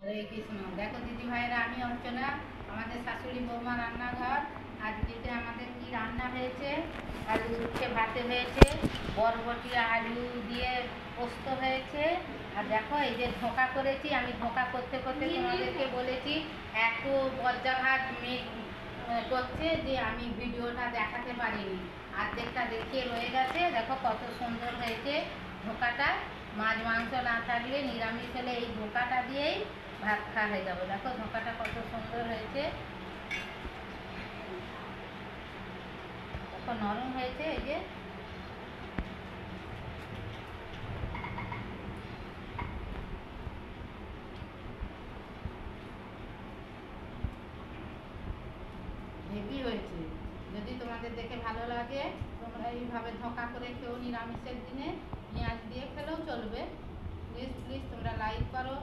হরে কৃষ্ণ। দেখো দিদি ভাইয়েরা, আমি অর্চনা। আমাদের শাশুড়ি বৌমা রান্নাঘর। আজকে আমাদের কি রান্না হয়েছে? আলু উচ্ছে ভাতে হয়েছে, বরবটি আলু দিয়ে পোস্ত হয়েছে। আর দেখো এই যে ধোঁকা করেছি, আমি ধোঁকা করতে করতে তোমাদেরকে বলেছি এত বজ্রাঘাত মেঘ করছে যে আমি ভিডিওটা দেখাতে পারিনি, অর্ধেকটা দেখিয়ে রয়ে গেছে। দেখো কত সুন্দর হয়েছে ধোঁকাটা। মাছ মাংস না থাকলে, নিরামিষ হলে এই ধোঁকাটা দিয়েই ভাত খাওয়া হয়ে যাবে। দেখো ধোঁকাটা কত সুন্দর হয়েছে, কত নরম হয়েছে। এই যে হেভি হয়েছে। যদি তোমাদের দেখে ভালো লাগে, তোমরা এইভাবে ধোঁকা করে খেও। নিরামিষের দিনে পেঁয়াজ দিয়ে খেলেও চলবে। প্লিজ প্লিজ তোমরা লাইক করো,